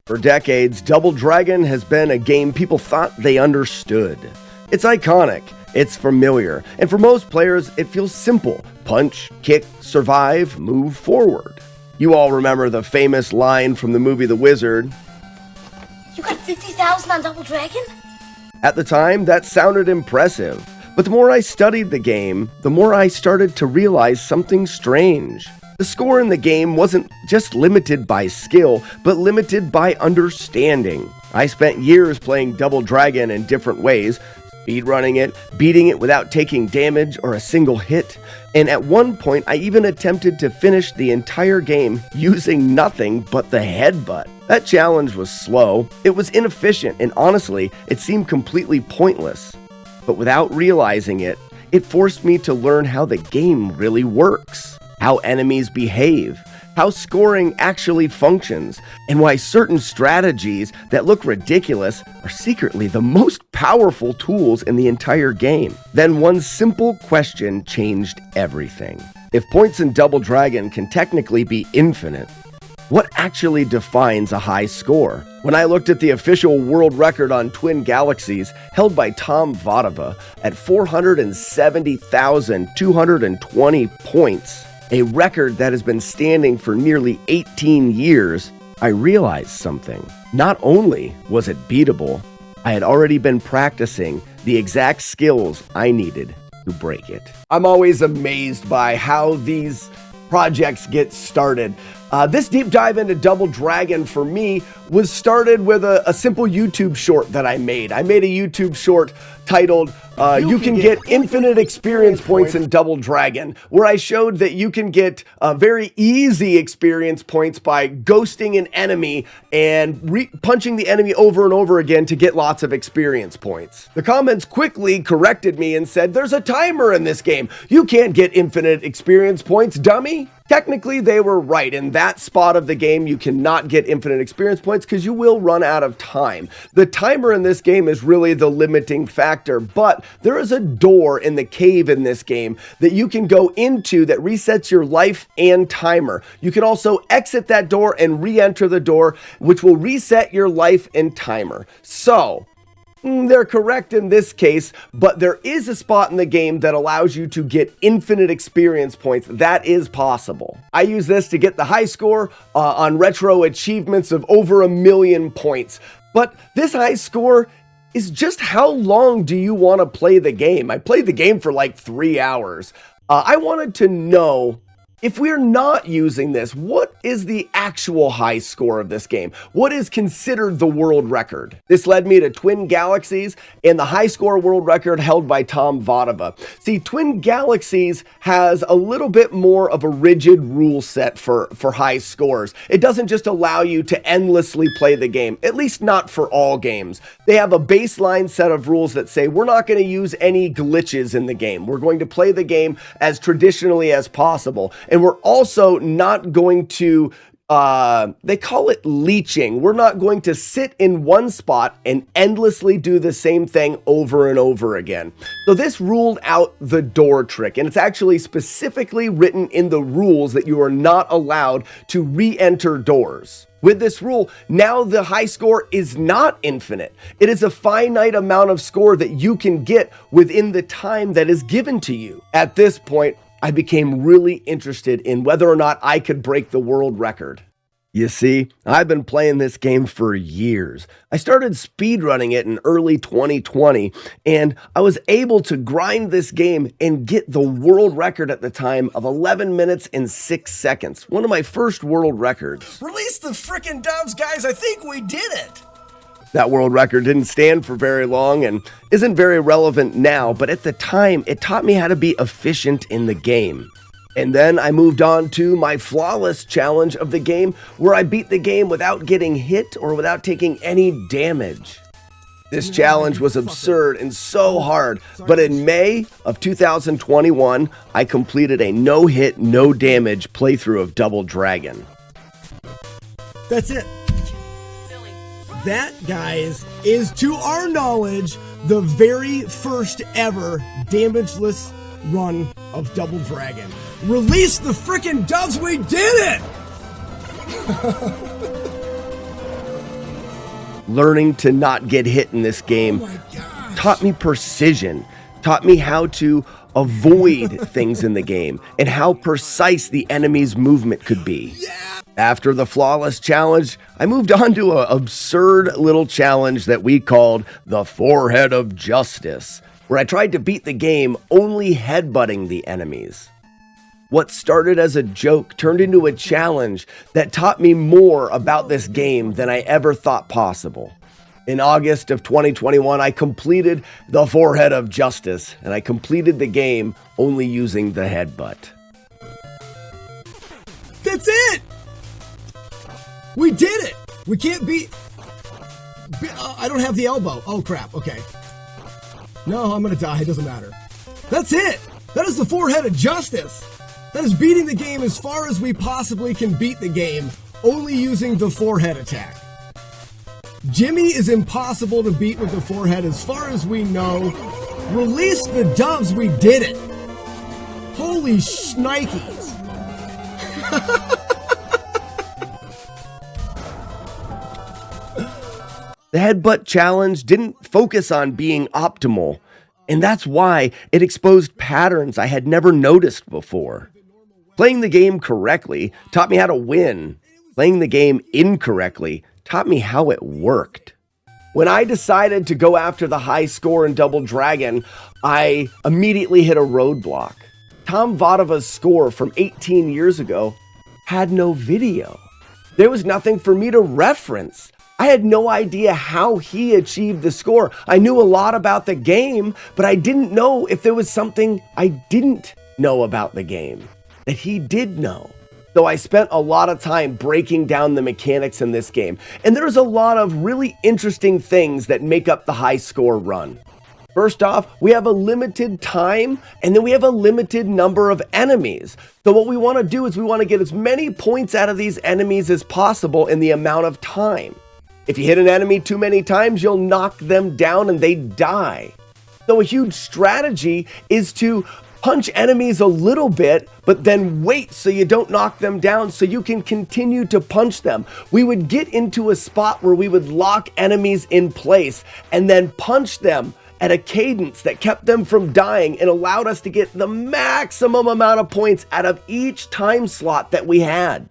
For decades, Double Dragon has been a game people thought they understood. It's iconic, it's familiar, and for most players, it feels simple. Punch, kick, survive, move forward. You all remember the famous line from the movie The Wizard. You got 50,000 on Double Dragon? At the time, that sounded impressive. But the more I studied the game, the more I started to realize something strange. The score in the game wasn't just limited by skill, but limited by understanding. I spent years playing Double Dragon in different ways, speedrunning it, beating it without taking damage or a single hit, and at one point I even attempted to finish the entire game using nothing but the headbutt. That challenge was slow, it was inefficient, and honestly, it seemed completely pointless. But without realizing it, it forced me to learn how the game really works. How enemies behave, how scoring actually functions, and why certain strategies that look ridiculous are secretly the most powerful tools in the entire game. Then one simple question changed everything. If points in Double Dragon can technically be infinite, what actually defines a high score? When I looked at the official world record on Twin Galaxies, held by Tom Vodova at 470,220 points, a record that has been standing for nearly 18 years, I realized something. Not only was it beatable, I had already been practicing the exact skills I needed to break it. I'm always amazed by how these projects get started. This deep dive into Double Dragon for me was started with a simple YouTube short that I made. I made a YouTube short titled, You Can Get Infinite Experience Points in Double Dragon, where I showed that you can get very easy experience points by ghosting an enemy and punching the enemy over and over again to get lots of experience points. The comments quickly corrected me and said, there's a timer in this game. You can't get infinite experience points, dummy. Technically, they were right. In that spot of the game, you cannot get infinite experience points because you will run out of time. The timer in this game is really the limiting factor, but there is a door in the cave in this game that you can go into that resets your life and timer. You can also exit that door and re-enter the door, which will reset your life and timer. So, they're correct in this case, but there is a spot in the game that allows you to get infinite experience points. That is possible. I use this to get the high score on retro achievements of over 1 million points. But this high score is just how long do you want to play the game? I played the game for like 3 hours. I wanted to know, if we're not using this, what is the actual high score of this game? What is considered the world record? This led me to Twin Galaxies and the high score world record held by Tom Vodova. See, Twin Galaxies has a little bit more of a rigid rule set for high scores. It doesn't just allow you to endlessly play the game, at least not for all games. They have a baseline set of rules that say we're not going to use any glitches in the game. We're going to play the game as traditionally as possible. And we're also not going to, they call it leeching. We're not going to sit in one spot and endlessly do the same thing over and over again. So this ruled out the door trick, and it's actually specifically written in the rules that you are not allowed to re-enter doors. With this rule, now the high score is not infinite. It is a finite amount of score that you can get within the time that is given to you. At this point, I became really interested in whether or not I could break the world record. You see, I've been playing this game for years. I started speedrunning it in early 2020, and I was able to grind this game and get the world record at the time of 11 minutes and 6 seconds. One of my first world records. Release the frickin' doves, guys. I think we did it. That world record didn't stand for very long and isn't very relevant now, but at the time, it taught me how to be efficient in the game. And then I moved on to my flawless challenge of the game, where I beat the game without getting hit or without taking any damage. This challenge was absurd and so hard, but in May of 2021, I completed a no-hit, no-damage playthrough of Double Dragon. That's it. That, guys, is, to our knowledge, the very first ever damageless run of Double Dragon. Release the frickin' doves, we did it! learning to not get hit in this game taught me precision, taught me how to avoid things in the game, and how precise the enemy's movement could be. After the flawless challenge, I moved on to an absurd little challenge that we called the Forehead of Justice, where I tried to beat the game only headbutting the enemies. What started as a joke turned into a challenge that taught me more about this game than I ever thought possible. In August of 2021, I completed the Forehead of Justice, and I completed the game only using the headbutt. That's it! We did it! We can't beat... I don't have the elbow. Oh, crap. Okay. No, I'm gonna die. It doesn't matter. That's it! That is the Forehead of Justice! That is beating the game as far as we possibly can beat the game, only using the forehead attack. Jimmy is impossible to beat with the forehead as far as we know. Release the doves, we did it! Holy shnikes! The headbutt challenge didn't focus on being optimal, and that's why it exposed patterns I had never noticed before. Playing the game correctly taught me how to win. Playing the game incorrectly taught me how it worked. When I decided to go after the high score in Double Dragon, I immediately hit a roadblock. Tom Vadova's score from 18 years ago had no video. There was nothing for me to reference. I had no idea how he achieved the score. I knew a lot about the game, but I didn't know if there was something I didn't know about the game that he did know. So I spent a lot of time breaking down the mechanics in this game. And there's a lot of really interesting things that make up the high score run. First off, we have a limited time, and then we have a limited number of enemies. So what we want to do is we want to get as many points out of these enemies as possible in the amount of time. If you hit an enemy too many times, you'll knock them down and they die. So a huge strategy is to punch enemies a little bit, but then wait so you don't knock them down so you can continue to punch them. We would get into a spot where we would lock enemies in place and then punch them at a cadence that kept them from dying and allowed us to get the maximum amount of points out of each time slot that we had.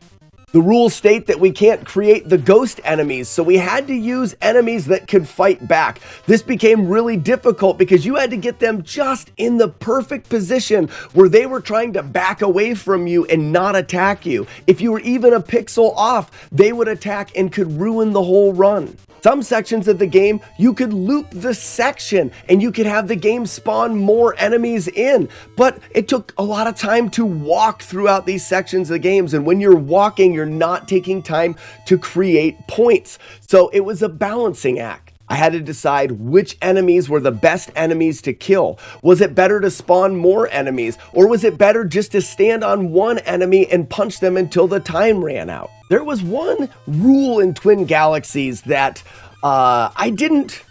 The rules state that we can't create the ghost enemies, so we had to use enemies that could fight back. This became really difficult because you had to get them just in the perfect position where they were trying to back away from you and not attack you. If you were even a pixel off, they would attack and could ruin the whole run. Some sections of the game, you could loop the section and you could have the game spawn more enemies in, but it took a lot of time to walk throughout these sections of the games. And when you're walking, you're not taking time to create points. So it was a balancing act. I had to decide which enemies were the best enemies to kill. Was it better to spawn more enemies, or was it better just to stand on one enemy and punch them until the time ran out? There was one rule in Twin Galaxies that I didn't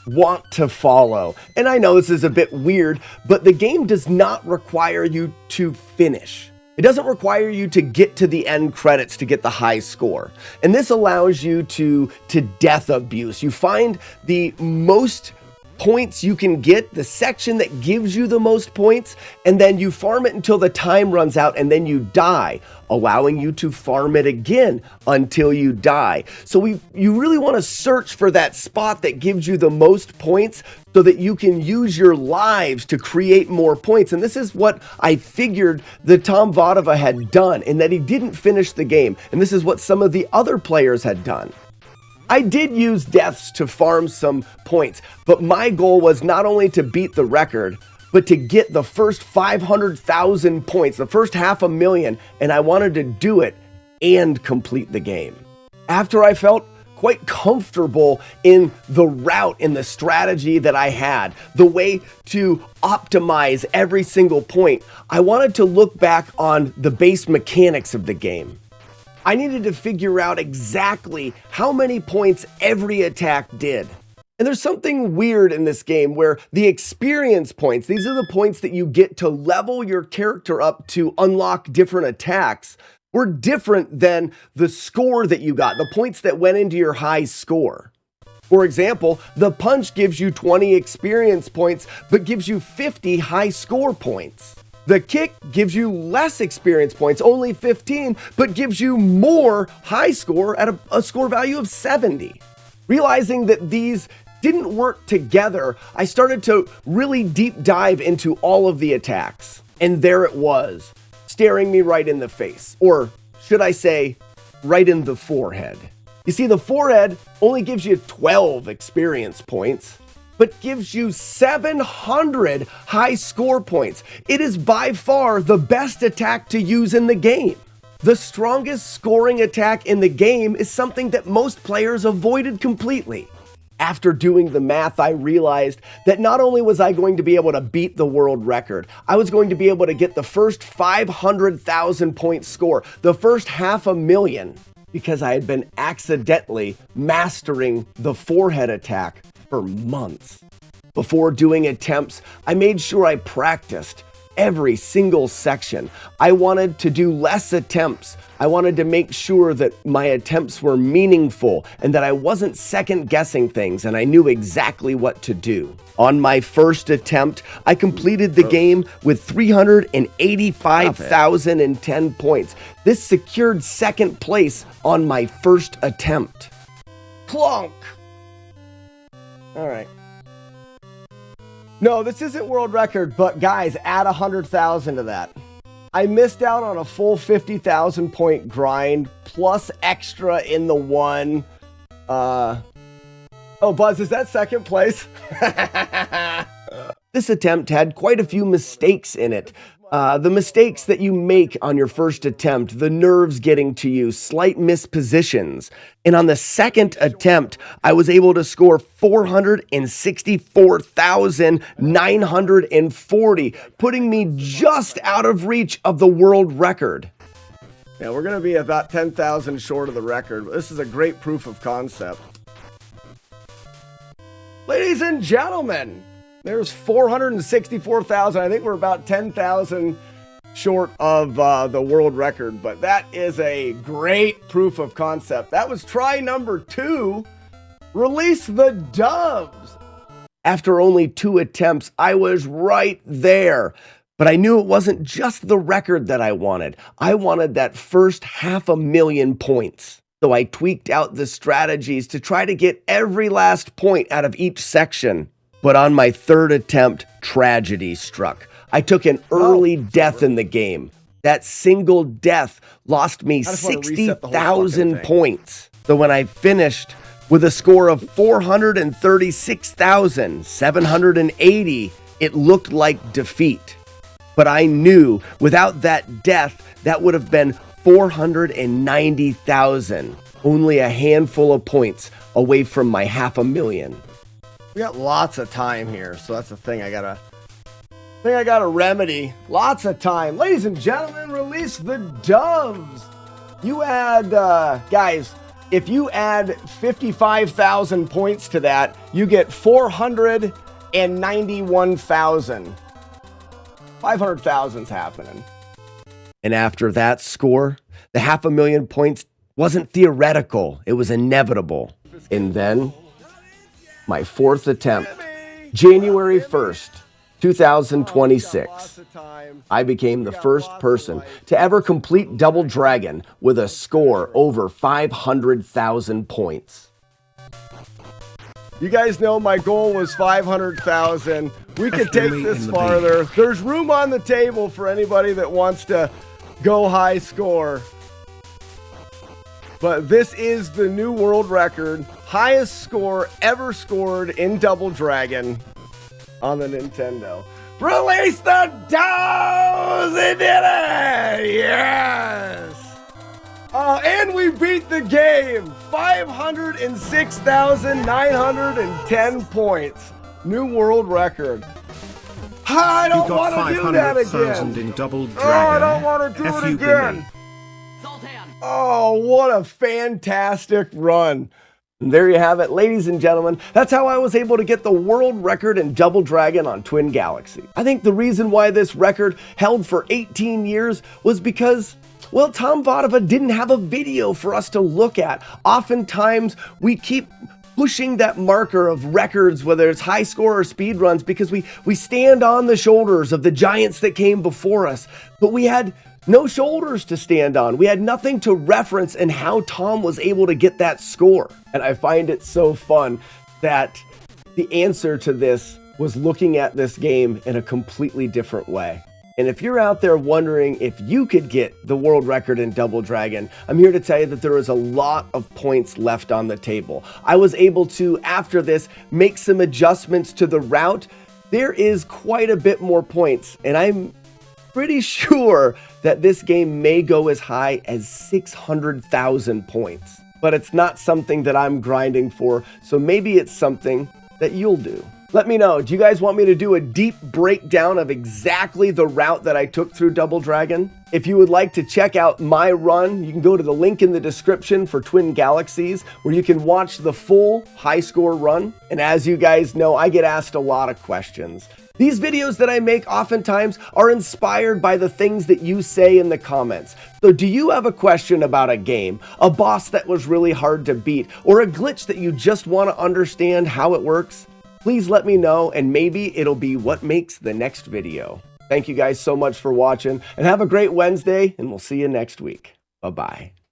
want to follow. And I know this is a bit weird, but the game does not require you to finish. It doesn't require you to get to the end credits to get the high score. And this allows you to death abuse. You find the most points you can get, the section that gives you the most points, and then you farm it until the time runs out and then you die, allowing you to farm it again until you die. So you really want to search for that spot that gives you the most points so that you can use your lives to create more points. And this is what I figured that Tom Vadova had done, in that he didn't finish the game. And this is what some of the other players had done. I did use deaths to farm some points, but my goal was not only to beat the record, but to get the first 500,000 points, the first 500,000, and I wanted to do it and complete the game. After I felt quite comfortable in the route, in the strategy that I had, the way to optimize every single point, I wanted to look back on the base mechanics of the game. I needed to figure out exactly how many points every attack did. And there's something weird in this game where the experience points, these are the points that you get to level your character up to unlock different attacks, were different than the score that you got, the points that went into your high score. For example, the punch gives you 20 experience points, but gives you 50 high score points. The kick gives you less experience points, only 15, but gives you more high score at a score value of 70. Realizing that these didn't work together, I started to really deep dive into all of the attacks. And there it was, staring me right in the face. Or should I say, right in the forehead. You see, the forehead only gives you 12 experience points, but gives you 700 high score points. It is by far the best attack to use in the game. The strongest scoring attack in the game is something that most players avoided completely. After doing the math, I realized that not only was I going to be able to beat the world record, I was going to be able to get the first 500,000 point score, the first 500,000, because I had been accidentally mastering the forehead attack for months. Before doing attempts, I made sure I practiced every single section. I wanted to do less attempts. I wanted to make sure that my attempts were meaningful and that I wasn't second guessing things and I knew exactly what to do. On my first attempt, I completed the game with 385,010 points. This secured second place on my first attempt. Clonk! All right. No, this isn't world record, but guys, add 100,000 to that. I missed out on a full 50,000 point grind, plus extra in the one. Oh, Buzz, is that second place? This attempt had quite a few mistakes in it. The mistakes that you make on your first attempt, the nerves getting to you, slight mispositions. And on the second attempt, I was able to score 464,940, putting me just out of reach of the world record. Yeah, we're going to be about 10,000 short of the record. This is a great proof of concept. Ladies and gentlemen, there's 464,000. I think we're about 10,000 short of the world record, but that is a great proof of concept. That was try number 2. Release the doves. After only 2 attempts, I was right there. But I knew it wasn't just the record that I wanted. I wanted that first 500,000 points. So I tweaked out the strategies to try to get every last point out of each section. But on my third attempt, tragedy struck. I took an early death in the game. That single death lost me 60,000 points. So when I finished with a score of 436,780, it looked like defeat. But I knew without that death, that would have been 490,000, only a handful of points away from my 500,000. We got lots of time here, so that's the thing I gotta remedy. Lots of time. Ladies and gentlemen, release the doves. You add, guys, if you add 55,000 points to that, you get 491,000. 500,000's happening. And after that score, the 500,000 points wasn't theoretical. It was inevitable. And then my fourth attempt, January 1st, 2026. I became the first person to ever complete Double Dragon with a score over 500,000 points. You guys know my goal was 500,000. We could take this farther. There's room on the table for anybody that wants to go high score. But this is the new world record. Highest score ever scored in Double Dragon on the Nintendo. Release the doves! It did it! Yes! And we beat the game. 506,910 points. New world record. I don't want to do that again. In Double Dragon. Oh, I don't want to do it again. Oh, what a fantastic run. And there you have it, ladies and gentlemen. That's how I was able to get the world record in Double Dragon on Twin Galaxies. I think the reason why this record held for 18 years was because, well, Tom Vodova didn't have a video for us to look at. Oftentimes, we keep pushing that marker of records, whether it's high score or speed runs, because we stand on the shoulders of the giants that came before us, but we had no shoulders to stand on. We had nothing to reference in how Tom was able to get that score. And I find it so fun that the answer to this was looking at this game in a completely different way. And if you're out there wondering if you could get the world record in Double Dragon, I'm here to tell you that there is a lot of points left on the table. I was able to, after this, make some adjustments to the route. There is quite a bit more points, and I'm pretty sure that this game may go as high as 600,000 points. But it's not something that I'm grinding for, so maybe it's something that you'll do. Let me know, do you guys want me to do a deep breakdown of exactly the route that I took through Double Dragon? If you would like to check out my run, you can go to the link in the description for Twin Galaxies, where you can watch the full high score run. And as you guys know, I get asked a lot of questions. These videos that I make oftentimes are inspired by the things that you say in the comments. So do you have a question about a game, a boss that was really hard to beat, or a glitch that you just want to understand how it works? Please let me know, and maybe it'll be what makes the next video. Thank you guys so much for watching, and have a great Wednesday, and we'll see you next week. Bye-bye.